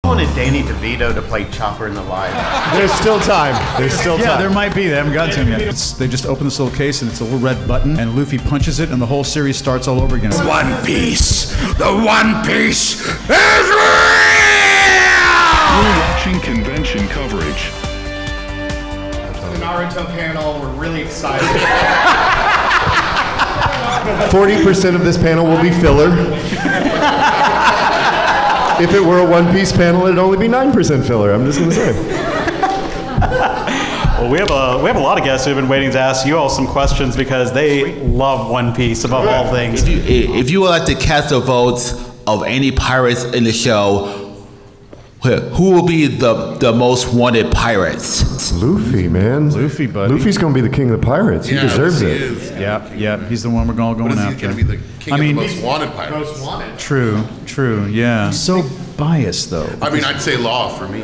I wanted Danny DeVito to play Chopper in the Live. There's still time. There's still time. Yeah, there might be. They haven't got to him yet. They just open this little case and it's a little red button, and Luffy punches it, and the whole series starts all over again. One Piece. The One Piece is real! We're watching convention coverage. The Naruto panel, we're really excited. 40% of this panel will be filler. If it were a One Piece panel, it'd only be 9% filler. I'm just gonna say. Well, we have a lot of guests who've been waiting to ask you all some questions because they love One Piece above all things. If you would like to cast the votes of any pirates in the show, who will be the most wanted pirates? Luffy, man. Luffy, buddy. Luffy's gonna be the king of the pirates. He deserves it. Yeah, he's the one we're all going after. He's going to be the king of the most wanted pirates. Most wanted. True, yeah. So biased, though. I mean, I'd say Law for me.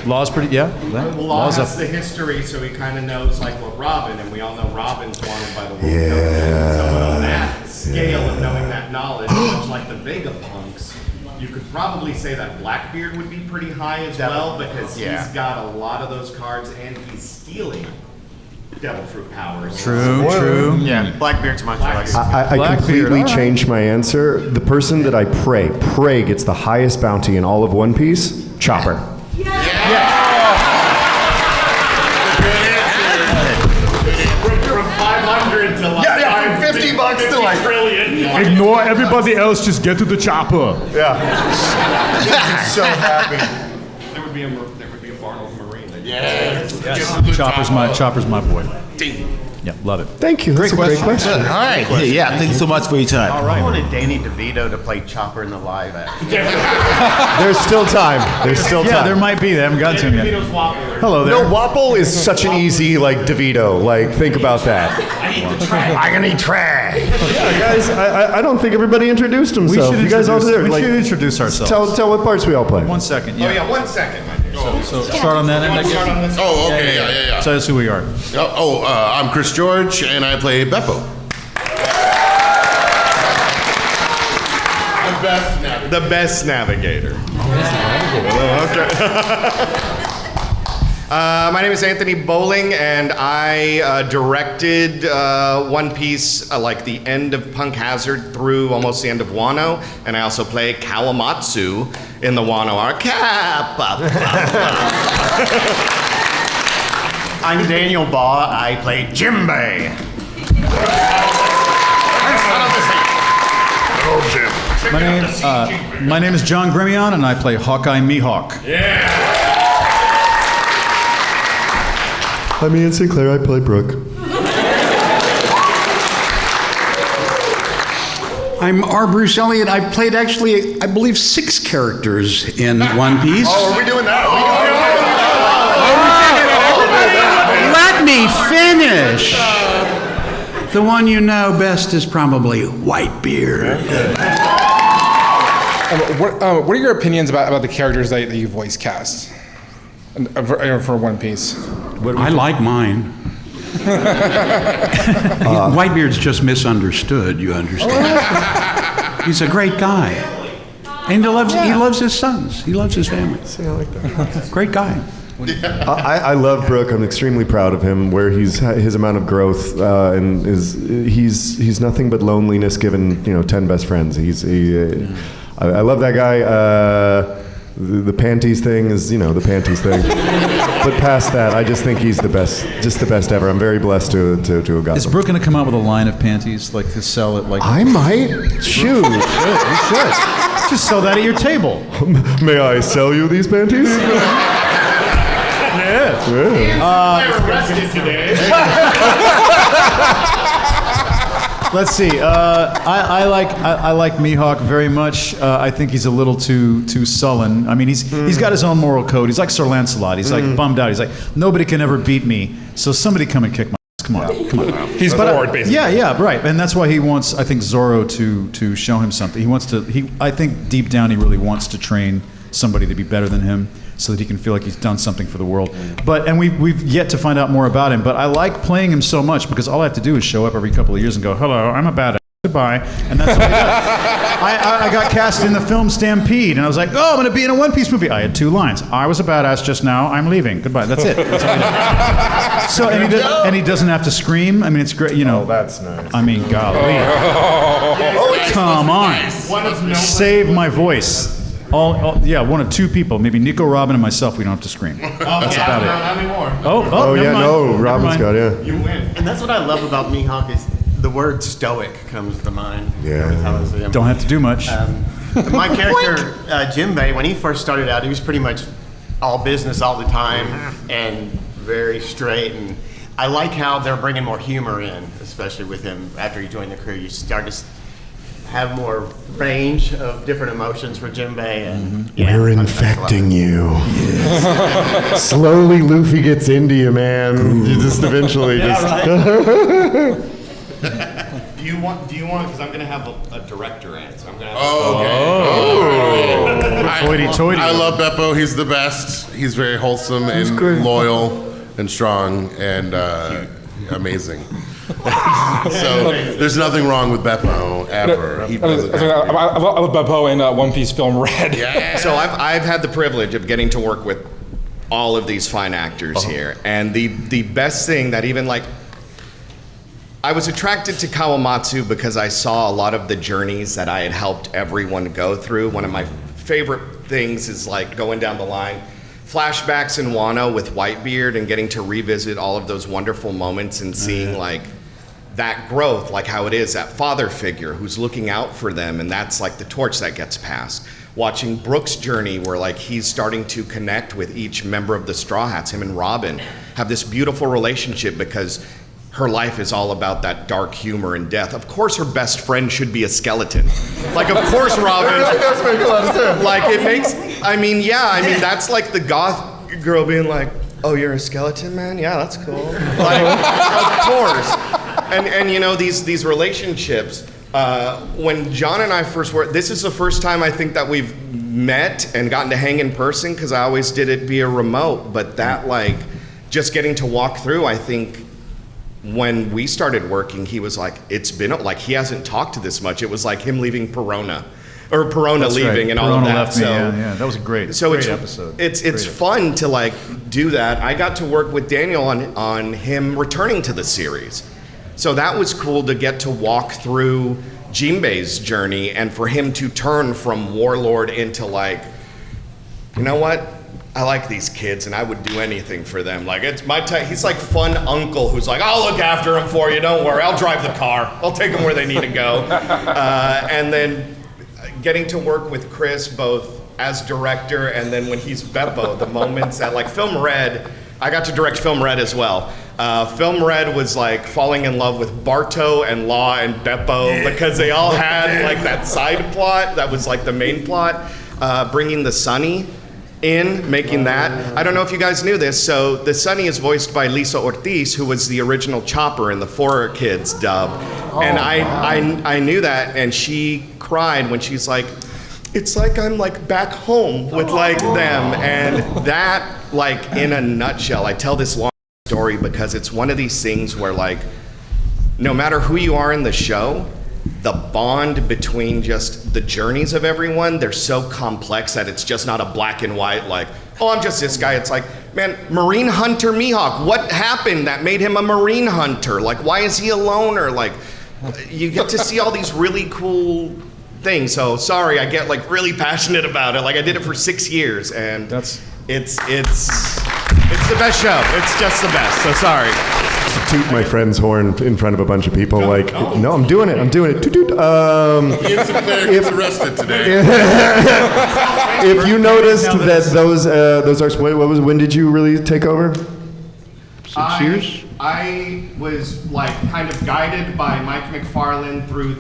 Law's pretty, yeah. Well, Law has the history, so he kind of knows, like, what Robin, and we all know Robin's wanted by the world. Yeah. So on that scale of knowing that knowledge, much like the Vegapunks, you could probably say that Blackbeard would be pretty high as well, because he's got a lot of those cards, and he's stealing Devil Fruit powers. True. Yeah, Blackbeard's my choice. I completely changed my answer. The person that I pray gets the highest bounty in all of One Piece, Chopper. From 500 to like from $50 to like trillion. Ignore everybody else, just get to the chopper. Yeah. So happy. There would be a Barnard Marine. Chopper's my boy. Yeah, love it. Thank you. That's a great question. All right. Yeah, thank you so much for your time. I wanted Danny DeVito to play Chopper in the Live action. There's still time. There's still time. Yeah, there might be. They haven't got to him yet. DeVito's Whopper. Hello there. No, Wapple is such an easy, like, DeVito. Like, think about that. I can eat trash. Yeah, guys, I don't think everybody introduced himself. You guys all there. We Like, should introduce ourselves. tell what parts we all play. 1 second. Oh, yeah, 1 second, my dear. So start on that end, I guess. Oh, okay, yeah. So that's who we are. I'm Chris George, and I play Beppo. The best navigator. My name is Anthony Bowling, and I directed One Piece, like the end of Punk Hazard through almost the end of Wano, and I also play Kawamatsu in the Wano arc. I'm Daniel Baugh. I play Jimbei. My name is John Gremillion, and I play Hawkeye Mihawk. I'm Ian Sinclair. I play Brooke. I'm Bruce Elliott. I've played actually, I believe, 6 characters in One Piece. Oh, are we doing that? Let me finish. The one you know best is probably Whitebeard. What are your opinions about the characters that you voice cast for One Piece? I like mine. Whitebeard's just misunderstood, you understand? He's a great guy. And he loves his sons. He loves his family. See, I like that. Great guy. I love Brooke. I'm extremely proud of him. Where his amount of growth and he's nothing but loneliness given 10 best friends. I love that guy. The panties thing is the panties thing. But past that, I just think he's the best ever. I'm very blessed to have got Is him. Brooke going to come out with a line of panties, like to sell it? Like I might. Shoot. you should. Just sell that at your table. May I sell you these panties? Arrested today. Let's see. I like Mihawk very much. I think he's a little too sullen. I mean, he's got his own moral code. He's like Sir Lancelot. He's like bummed out. He's like, nobody can ever beat me. So somebody come and kick my ass. Come on. He's bored, basically. Yeah, right. And that's why he wants, I think, Zoro to show him something. He wants to. I think deep down he really wants to train somebody to be better than him, so that he can feel like he's done something for the world. And we've yet to find out more about him. But I like playing him so much because all I have to do is show up every couple of years and go, hello, I'm a badass. goodbye, and that's all I got. I got cast in the film Stampede, and I was like, oh, I'm going to be in a One Piece movie. I had 2 lines. I was a badass just now. I'm leaving. Goodbye. That's it. That's all I did. So, and he doesn't have to scream. I mean, it's great. You know. Oh, that's nice. I mean, golly. Come on. Save my voice. One of 2 people, maybe Nico, Robin, and myself. We don't have to scream. That's about it. Not anymore. Oh, yeah, never mind. no, Never Robin's mind. got it. You win. And that's what I love about Mihawk is the word stoic comes to mind. Yeah. every time I see him. Don't have to do much. My character, Jinbei, when he first started out, he was pretty much all business all the time and very straight. And I like how they're bringing more humor in, especially with him after he joined the crew. You start to have more range of different emotions for Jinbei. And We're infecting you. Slowly, Luffy gets into you, man. You just eventually Do you want? Because I'm gonna have a director answer. I'm gonna have Hoity-toity. I love Beppo. He's the best. He's very wholesome and loyal and strong and amazing. So there's nothing wrong with Beppo ever. He doesn't have to be. I love Beppo in One Piece film Red. Yeah. So I've had the privilege of getting to work with all of these fine actors here, and the best thing that even like. I was attracted to Kawamatsu because I saw a lot of the journeys that I had helped everyone go through. One of my favorite things is like going down the line, flashbacks in Wano with Whitebeard and getting to revisit all of those wonderful moments and seeing like that growth, like how it is, that father figure who's looking out for them, and that's like the torch that gets passed. Watching Brooks' journey where like he's starting to connect with each member of the Straw Hats, him and Robin have this beautiful relationship because her life is all about that dark humor and death. Of course her best friend should be a skeleton. Like, of course Robin. That does make a lot of sense. Like, it makes, that's like the goth girl being like, oh, you're a skeleton, man? Yeah, that's cool. Like, of course. And you know, these relationships, when John and I first worked, this is the first time I think that we've met and gotten to hang in person, because I always did it via remote, but that, like, just getting to walk through, I think, when we started working, he was like, it's been, like, he hasn't talked to this much. It was like him leaving Perona, or Perona That's leaving right. and Perona all of that. left me, So, yeah, that was a great episode. It's fun to, like, do that. I got to work with Daniel on him returning to the series. So that was cool to get to walk through Jinbei's journey and for him to turn from warlord into, like, you know what? I like these kids and I would do anything for them. Like, it's my type. He's like fun uncle who's like, I'll look after them for you. Don't worry. I'll drive the car. I'll take them where they need to go. And then getting to work with Chris both as director and then when he's Beppo, the moments that, like, Film Red, I got to direct Film Red as well. Film Red was like falling in love with Barto and Law and Beppo because they all had like that side plot that was like the main plot. Bringing the Sunny in, making that. I don't know if you guys knew this, so the Sunny is voiced by Lisa Ortiz, who was the original Chopper in the 4Kids dub. And I knew that, and she cried when she's like, it's like I'm like back home with like them. And that, like, in a nutshell, I tell this long story because it's one of these things where, like, no matter who you are in the show, the bond between just the journeys of everyone, they're so complex that it's just not a black and white, like, oh, I'm just this guy. It's like, man, Marine Hunter Mihawk, what happened that made him a Marine Hunter? Like, why is he a loner? Like, you get to see all these really cool things. So sorry, I get like really passionate about it. Like, I did it for 6 years, and it's the best show. It's just the best. So sorry. To toot my friend's horn in front of a bunch of people, like, no, I'm doing it. Toot, toot. Ian Sinclair gets arrested today. If you noticed that those arcs, when did you really take over? 6 years? I was like kind of guided by Mike McFarlane through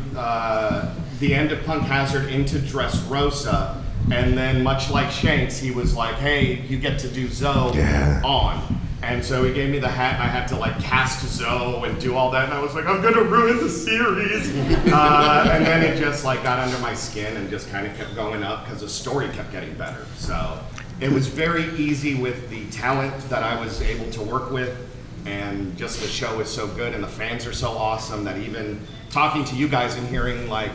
the end of Punk Hazard into Dressrosa, and then much like Shanks, he was like, "Hey, you get to do Zoe on." And so he gave me the hat, and I had to like cast Zoe and do all that, and I was like, I'm gonna ruin the series. And then it just like got under my skin and just kind of kept going up because the story kept getting better. So it was very easy with the talent that I was able to work with, and just the show is so good and the fans are so awesome that even talking to you guys and hearing like,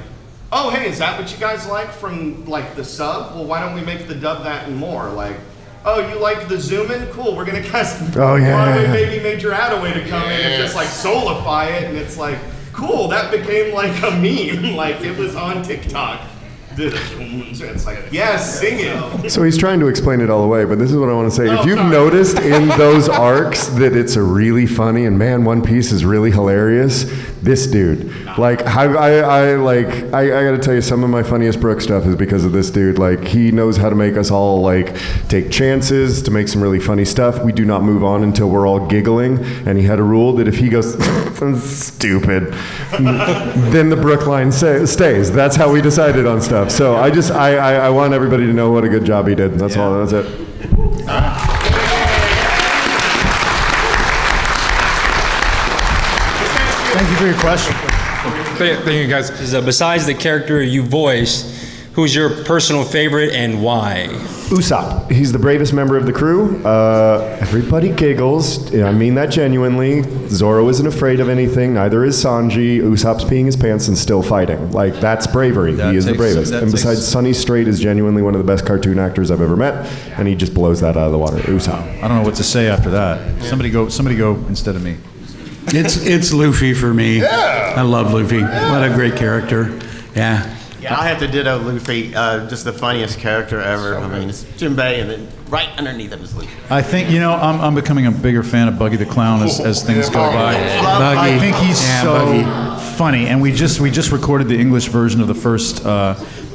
oh, hey, is that what you guys like from like the sub? Well, why don't we make the dub that and more? Like, oh, you like the zoom in? Cool, we're gonna cast Broadway Baby Major Attaway to come in and just like soulify it, and it's like, cool, that became like a meme. Like it was on TikTok. It's like, yes, sing it. So he's trying to explain it all away, but this is what I want to say. If you've noticed in those arcs that it's a really funny, and man, One Piece is really hilarious, this dude, like, I got to tell you, some of my funniest Brook stuff is because of this dude. Like, he knows how to make us all, like, take chances to make some really funny stuff. We do not move on until we're all giggling, and he had a rule that if he goes, stupid, then the Brook line stays. That's how we decided on stuff. So I want everybody to know what a good job he did. That's all. That's it. Thank you for your question. Thank you, guys. Besides the character you voiced, who's your personal favorite and why? Usopp. He's the bravest member of the crew. Everybody giggles. I mean that genuinely. Zoro isn't afraid of anything. Neither is Sanji. Usopp's peeing his pants and still fighting. Like, that's bravery. He is the bravest. And besides, Sonny Strait is genuinely one of the best cartoon actors I've ever met, and he just blows that out of the water. Usopp. I don't know what to say after that. Somebody go instead of me. It's Luffy for me. Yeah. I love Luffy. What a great character. Yeah. Yeah, I have to ditto Luffy. Just the funniest character ever. I mean, it's Jinbei, and then right underneath him is Luffy. I think, I'm becoming a bigger fan of Buggy the Clown as things go by. Buggy. I think he's funny, and we just recorded the English version of the first.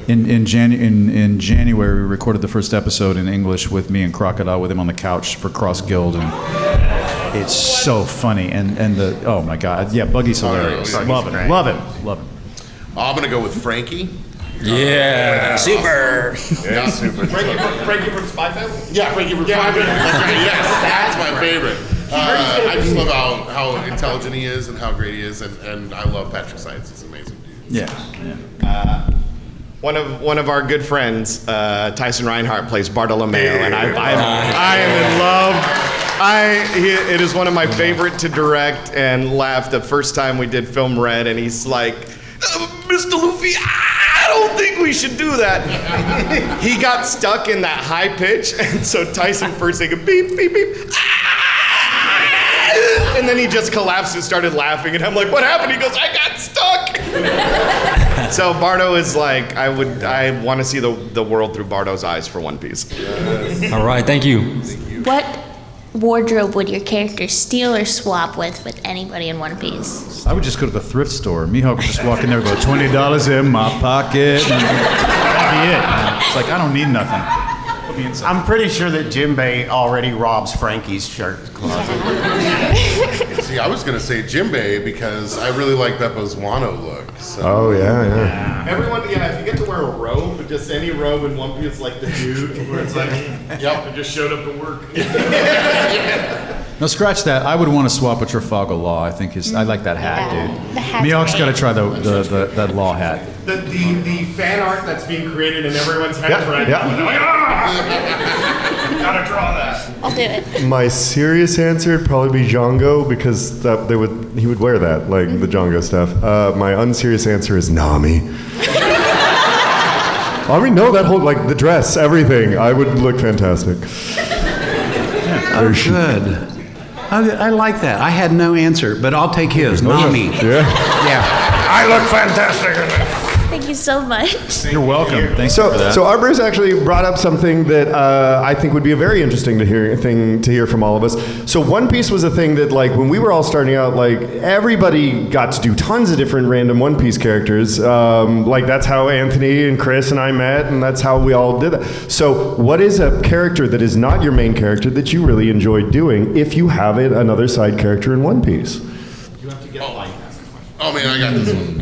In January, we recorded the first episode in English with me and Crocodile with him on the couch for Cross Guild, and it's so funny. And the oh my god, yeah, Buggy's hilarious. Love it. I'm gonna go with Frankie. Yeah, super. Yeah, super. Frankie from Spy Family? Yeah, Frankie from Spy Family. Yes, that's my favorite. I just love how intelligent he is and how great he is, and I love Patrick Science. He's an amazing dude. Yeah. One of our good friends, Tyson Reinhardt, plays Bartolomeo, and I am in love. It is one of my favorite to direct and laugh. The first time we did Film Red, and he's like, Mr. Luffy, I don't think we should do that. He got stuck in that high pitch, and so Tyson first thing, beep, beep, beep, and then he just collapsed and started laughing, and I'm like, what happened? He goes, I got stuck. So Bardo is like, I want to see the world through Bardo's eyes for One Piece. Yes. All right, thank you. What wardrobe would your character steal or swap with anybody in One Piece? I would just go to the thrift store. Mihawk would just walk in there and go, $20 in my pocket. And that'd be it. It's like, I don't need nothing. Put me inside. I'm pretty sure that Jinbei already robs Frankie's shirt closet. See, I was gonna say Jinbei because I really like Beppo's Wano look. So. Oh yeah. Everyone, if you get to wear a robe, just any robe in One Piece, like the dude, where it's like, yep, I just showed up to work. No, scratch that. I would want to swap with Trafalgar Law. I like that hat, dude. The hat. Mihawk's got to try that law hat. The fan art that's being created in everyone's heads right now. They're like, gotta draw that. I'll do it. My serious answer would probably be Django, because he would wear that, like the Django stuff. My unserious answer is Nami. I mean, no, that whole, like, the dress, everything. I would look fantastic. Oh, good. I like that. I had no answer, but I'll take his. Nami. Yeah. I look fantastic in it. Thank you so much. You're welcome. Thanks for that. So our Bruce actually brought up something that I think would be a very interesting to hear from all of us. So One Piece was a thing that, like, when we were all starting out, like, everybody got to do tons of different random One Piece characters. Like, that's how Anthony and Chris and I met, and that's how we all did that. So what is a character that is not your main character that you really enjoyed doing if you have another side character in One Piece? You have to get a line cast question. Oh man, I got this one.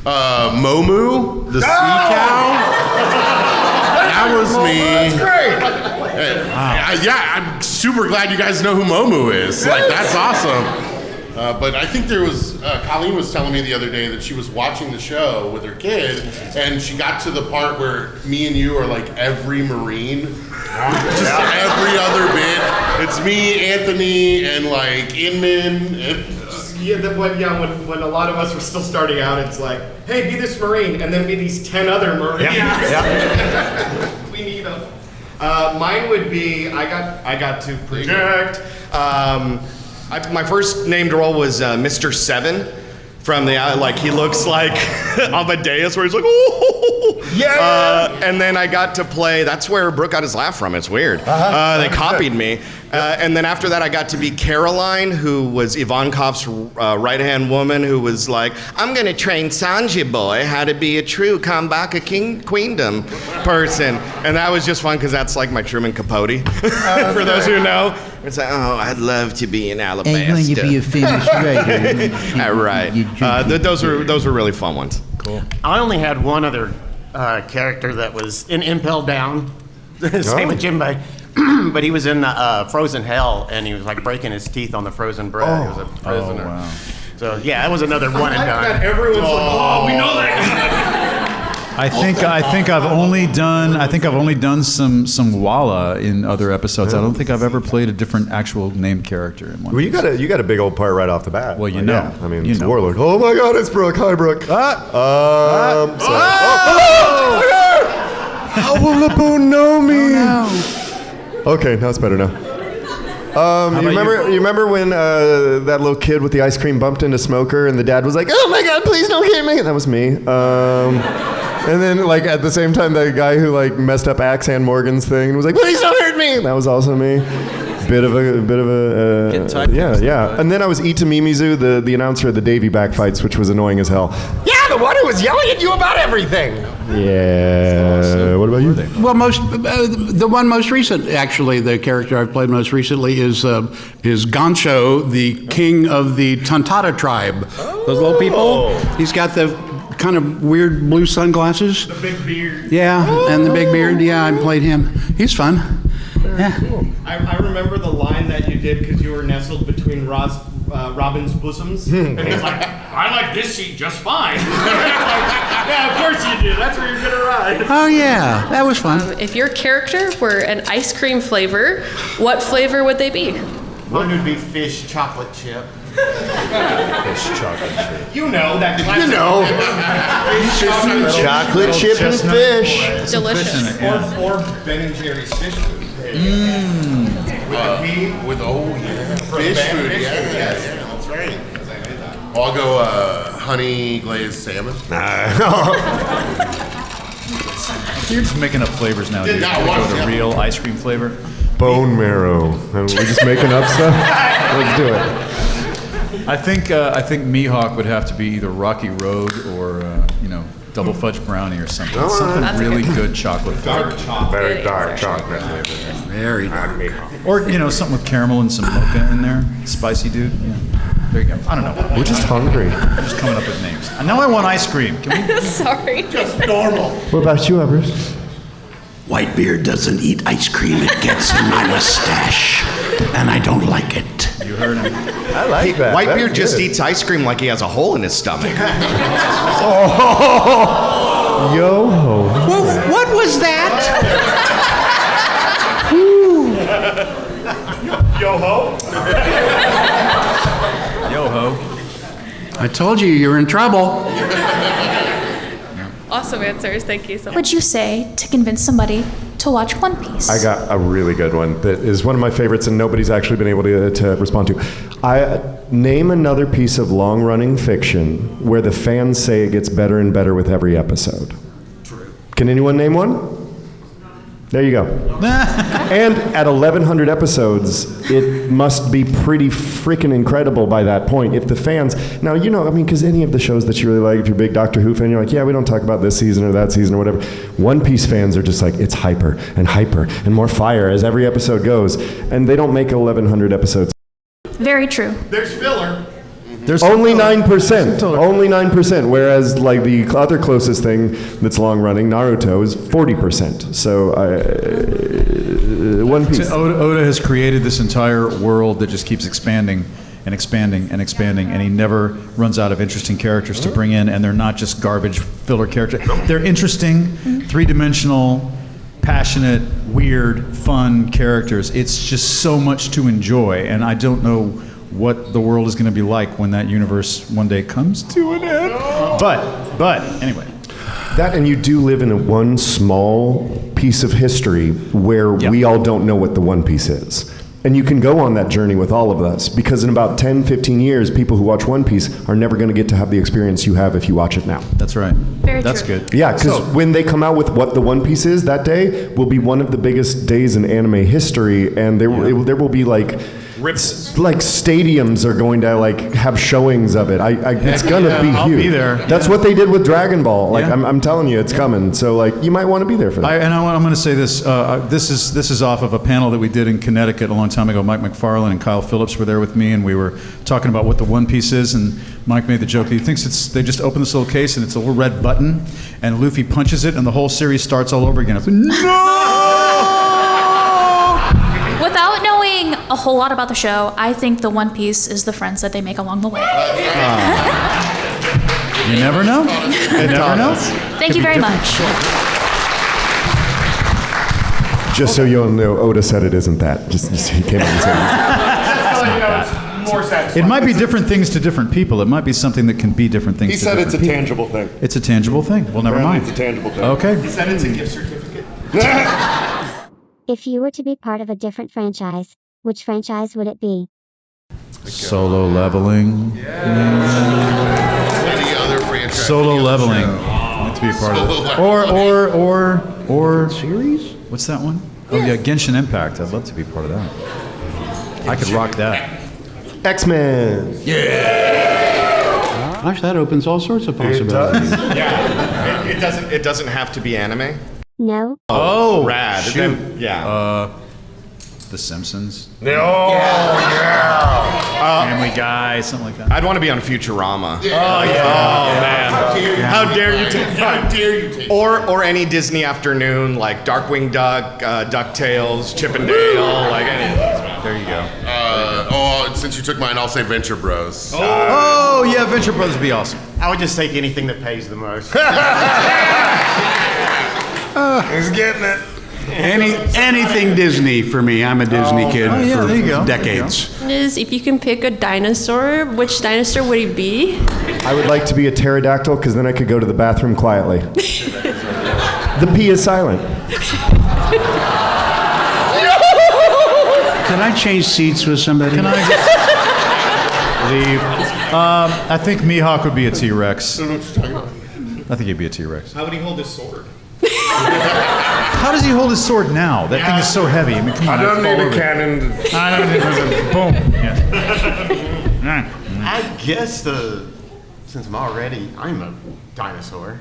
Momu, the sea cow. That was me. That's great. I'm super glad you guys know who Momu is. Like, that's awesome. But I think there was, Colleen was telling me the other day that she was watching the show with her kid, and she got to the part where me and you are like every Marine. Just every other bit. It's me, Anthony, and like Inman, and just when a lot of us were still starting out, it's like, hey, be this Marine, and then be these 10 other Marines. We need them. Mine would be, I got to project. My first named role was Mr. Seven. From the he looks like Amadeus, where he's like, oh, yeah. And then I got to play. That's where Brooke got his laugh from. It's weird. They copied me. And then after that, I got to be Caroline, who was Ivankov's right-hand woman, who was like, I'm going to train Sanji boy how to be a true Kambaka queendom person. And that was just fun because that's like my Truman Capote, for those who know. It's like, oh, I'd love to be in Alabama. And when you be a famous writer. Right. Those were really fun ones. Cool. I only had one other character that was in Impel Down. Same with Jimbei. But he was in Frozen Hell, and he was like breaking his teeth on the frozen bread. He was a prisoner. Oh, wow. So yeah, that was another one and done. Everyone's like, oh, we know that. I think I've only done some Walla in other episodes. I don't think I've ever played a different actual named character in one. Well, you got a big old part right off the bat. Well, you know. Yeah. I mean, it's Warlord. Oh my God, it's Brooke. Hi, Brooke. How will Laboon know me? Oh, no. Okay, now it's better now. You remember when that little kid with the ice cream bumped into Smoker and the dad was like, "Oh my God, please don't hit me!" That was me. And then, like at the same time, that guy who like messed up Axan Morgan's thing was like, "Please don't hurt me!" That was also me. Bit of a yeah. And then I was Ita Mimizu, the announcer of the Davy back fights, which was annoying as hell. Yeah, the one who was yelling at you about everything. Yeah. What about you? Well, the one most recent, actually, the character I've played most recently is Gancho, the king of the Tantata tribe. Those little people. He's got the kind of weird blue sunglasses. The big beard. Yeah, and the big beard. Yeah, I played him. He's fun. Yeah. Cool. I remember the line that you did because you were nestled between Robin's bosoms, and he's like, "I like this seat just fine." Yeah, of course you do. That's where you're gonna ride. Oh yeah, that was fun. If your character were an ice cream flavor, what flavor would they be? Mine would be fish chocolate chip. Fish chocolate chip. You know that classic. You know. Chocolate chip and fish. Delicious. Or Ben and Jerry's fish food. With fish food. Yeah, that's right. I'll go honey glazed salmon. You're just making up flavors now. Dude. Go to real ice cream flavor. Bone marrow. Are we just making up stuff? Let's do it. I think Mihawk would have to be either Rocky Road or double fudge brownie or something. Something really good chocolate flavor. Very dark chocolate flavor. Very dark. Or something with caramel and some mocha in there. Spicy dude. Yeah. There you go. I don't know. We're just hungry. I'm just coming up with names. And now I want ice cream. Can we? Sorry. Just normal. What about you, Evers? Whitebeard doesn't eat ice cream. It gets in my mustache, and I don't like it. You heard him. I like that. Whitebeard just eats ice cream like he has a hole in his stomach. Oh, yo-ho. What was that? Yo-ho. Yo-ho. I told you were in trouble. Awesome answers. Thank you so much. What would you say to convince somebody to watch One Piece? I got a really good one that is one of my favorites and nobody's actually been able to respond to. Name another piece of long-running fiction where the fans say it gets better and better with every episode. True. Can anyone name one? There you go. And at 1,100 episodes, it must be pretty freaking incredible by that point. If the fans, now, because any of the shows that you really like, if you're a big Doctor Who fan, you're like, yeah, we don't talk about this season or that season or whatever. One Piece fans are just like, it's hyper and more fire as every episode goes. And they don't make 1,100 episodes. Very true. There's filler. There's only 9%. Only 9%. Whereas, like the other closest thing that's long running, Naruto, is 40%. So, One Piece. Oda has created this entire world that just keeps expanding and expanding and expanding, and he never runs out of interesting characters to bring in, and they're not just garbage filler characters. They're interesting, three-dimensional, passionate, weird, fun characters. It's just so much to enjoy, and I don't know what the world is going to be like when that universe one day comes to an end. But anyway. That, and you do live in one small piece of history where we all don't know what the One Piece is. And you can go on that journey with all of us, because in about 10, 15 years, people who watch One Piece are never going to get to have the experience you have if you watch it now. That's right. That's true. good. Yeah, because when they come out with what the One Piece is, that day will be one of the biggest days in anime history, and there will be like stadiums are going to like have showings of it. It's gonna be huge. I'll be there. That's what they did with Dragon Ball. Like I'm telling you, it's coming. So like you might want to be there for that. I'm going to say this. This is off of a panel that we did in Connecticut a long time ago. Mike McFarlane and Kyle Phillips were there with me, and we were talking about what the One Piece is. And Mike made the joke that he thinks they just open this little case and it's a little red button, and Luffy punches it, and the whole series starts all over again. It's like, no! Without knowing a whole lot about the show, I think the One Piece is the friends that they make along the way. You never know. You never know. Thank you very much. Just so you all know, Oda said it isn't that. Just he came out and said It might be different things to different people. It might be something that can be different things. He to said different it's a people. tangible thing. It's a tangible thing. Well, never Apparently mind. It's a tangible thing. Okay. He said it's a gift certificate. If you were to be part of a different franchise, which franchise would it be? Solo Leveling. Any other franchise? Solo Leveling. I'd like to be a part of it. Or series? What's that one? Oh yeah, Genshin Impact. I'd love to be part of that. I could rock that. X-Men. Gosh, that opens all sorts of possibilities. Yeah. It doesn't have to be anime. No. Oh, rad. Shoot. Yeah. The Simpsons. Family Guy, something like that. I'd want to be on Futurama. Yeah. Man. How dare you take or any Disney afternoon like Darkwing Duck, DuckTales, Chip and Dale, like any of those. There you go. Since you took mine, I'll say Venture Bros. Oh yeah, Venture Brothers would be awesome. I would just take anything that pays the most. He's getting it. Anything Disney for me. I'm a Disney kid for there you go. decades. Is if you can pick a dinosaur, which dinosaur would he be? I would like to be a pterodactyl because then I could go to the bathroom quietly. The P is silent. Can I change seats with somebody? Can I just leave? I think Mihawk would be a T-Rex. I think he'd be a T-Rex. How would he hold his sword? How does he hold his sword now? That thing is so heavy. I mean, come on. I don't need a cannon. I don't need a boom. Yeah. I guess since I'm a dinosaur.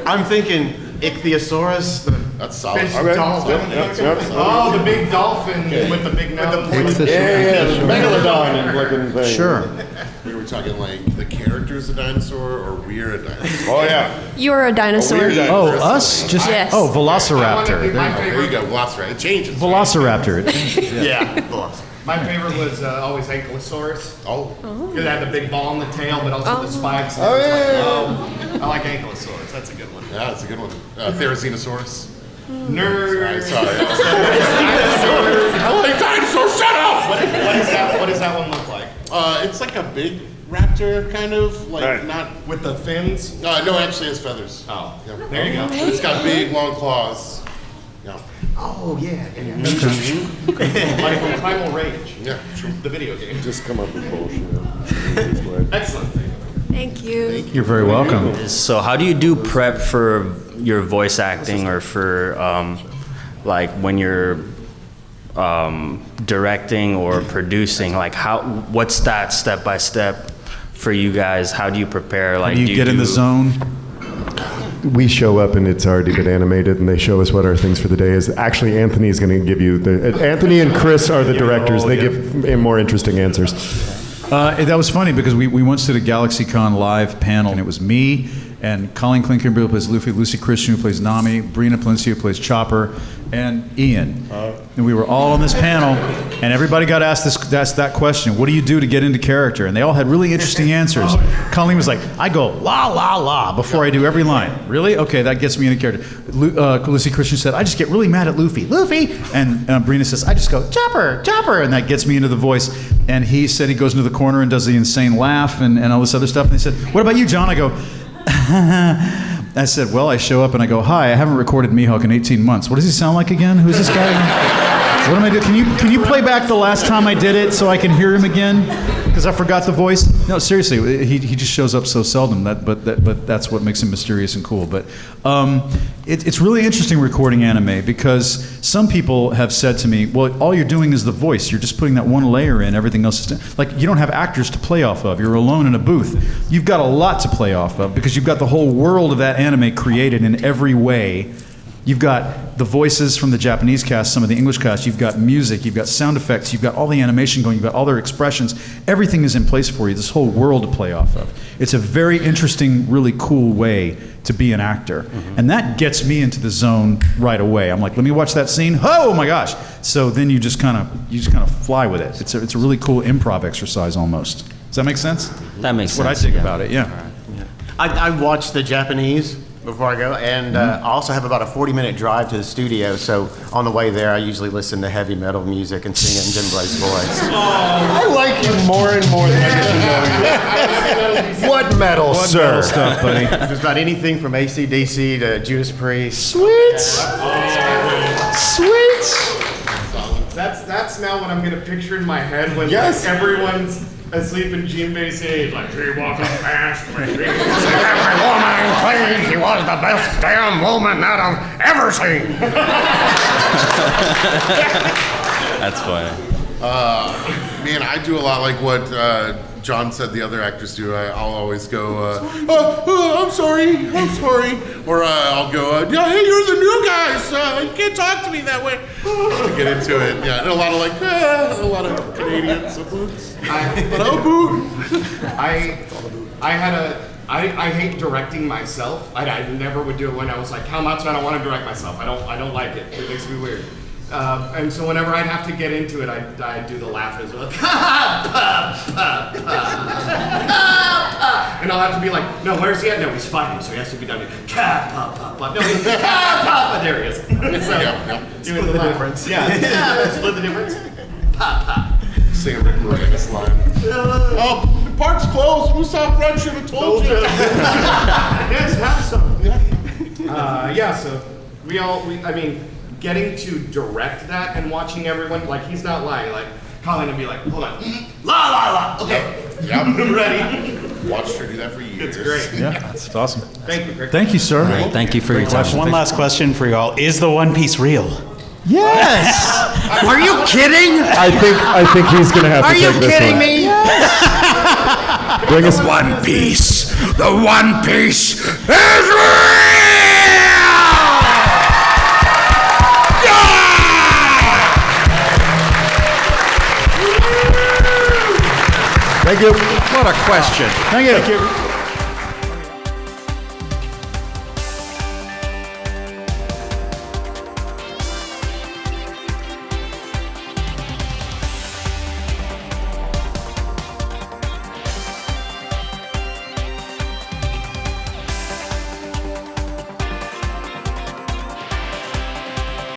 I'm thinking Ichthyosaurus, That's solid. fish Okay. dolphin. Yep. Oh, the big dolphin with the big nose. The megalodon looking thing. Sure. We were talking like the character's a dinosaur or we're a dinosaur. Oh yeah. You're a dinosaur. Oh, us? Just Yes. Oh, Velociraptor. There you go. Velociraptor. It changes. Velociraptor. Yeah, Velociraptor. My favorite was always Ankylosaurus. Oh. Because it had the big ball on the tail, but also the spikes. And Oh, it was yeah. I like Ankylosaurus. That's a good one. Yeah, that's a good one. Therizinosaurus. Nerd. Sorry. I like dinosaurs. Shut up! What does that one look like? It's like a big raptor, kind of like Right. not. With the fins? No, actually, it has feathers. Oh, Yeah. there you go. But it's got big, long claws. Yeah. Oh, yeah. Like from Primal Rage, Yeah. True. the video game. Just come up with bullshit. Thank you. You're very welcome. So how do you do prep for your voice acting or for like when you're directing or producing? Like what's that step by step for you guys? How do you prepare? Like Do you get in the zone? We show up and it's already been animated, and they show us what our things for the day is. Actually, Anthony is going to give you Anthony and Chris are the directors. They give more interesting answers. That was funny because we once did a GalaxyCon live panel, and it was me and Colleen Clinker who plays Luffy, Lucy Christian who plays Nami, Brina Palencia who plays Chopper, and Ian. And we were all on this panel, and everybody got asked that question: what do you do to get into character? And they all had really interesting answers. Colleen was like, I go la la la before I do every line. Really? Okay, that gets me into character. Lucy Christian said, I just get really mad at Luffy, and Brina says, I just go Chopper, Chopper, and that gets me into the voice. And he said he goes into the corner and does the insane laugh and all this other stuff. And they said, what about you, John? I go, I said, well, I show up and I go, hi, I haven't recorded Mihawk in 18 months. What does he sound like again? Who's this guy? What am I doing? Can you play back the last time I did it so I can hear him again? Because I forgot the voice. No, seriously, he just shows up so seldom. But that's what makes him mysterious and cool. But it's really interesting recording anime because some people have said to me, well, all you're doing is the voice. You're just putting that one layer in. Everything else is like you don't have actors to play off of. You're alone in a booth. You've got a lot to play off of because you've got the whole world of that anime created in every way. You've got the voices from the Japanese cast, some of the English cast, you've got music, you've got sound effects, you've got all the animation going, you've got all their expressions. Everything is in place for you, this whole world to play off of. It's a very interesting, really cool way to be an actor. Mm-hmm. And that gets me into the zone right away. I'm like, let me watch that scene. Oh my gosh. So then you just kind of fly with it. It's a really cool improv exercise almost. Does that make sense? That makes That's sense. what I think about it, yeah. I watch the Japanese before I go, and I also have about a 40-minute drive to the studio, so on the way there I usually listen to heavy metal music and sing it in Jim Blaze's voice. I like you more and more than I get to know you. What metal, sir? Metal stuff, buddy. Just about anything from AC/DC to Judas Priest. Sweet. That's now what I'm gonna picture in my head when like, everyone's asleep in Jinbei's age, like she walking past me. Every woman claims she was the best damn woman that I've ever seen. That's funny. Man, I do a lot like what John said the other actors do. I'll always go, I'm sorry. Or I'll go, yeah, hey, you're the new guy, so you can't talk to me that way. To get into it. Yeah, and a lot of a lot of Canadians. I hate directing myself. I never would do it when I was like, how much I don't want to direct myself. I don't like it. It makes me weird. And so whenever I'd have to get into it, I'd do the laugh as well. And I'll have to be like, no, where's he at? No, he's fighting, so he has to be done. No, he's there he is. Split the difference. Yeah, split the difference. Sing Rick Moranis line. Oh, the park's closed. Who saw Fred should have told you. Yes, have some. So I mean, getting to direct that and watching everyone, like he's not lying, like Colin would be like, hold on, la, okay, yep. Ready. Watched her do that for years. It's great. Yeah, that's awesome. Thank you, Rick. Thank you, sir. All right, thank you for your time. One last question for y'all. Is the One Piece real? Yes! Are you kidding? I think he's gonna have to take this one. Are you kidding me? Bring us One Piece. The One Piece is real! Thank you. What a question. Thank you.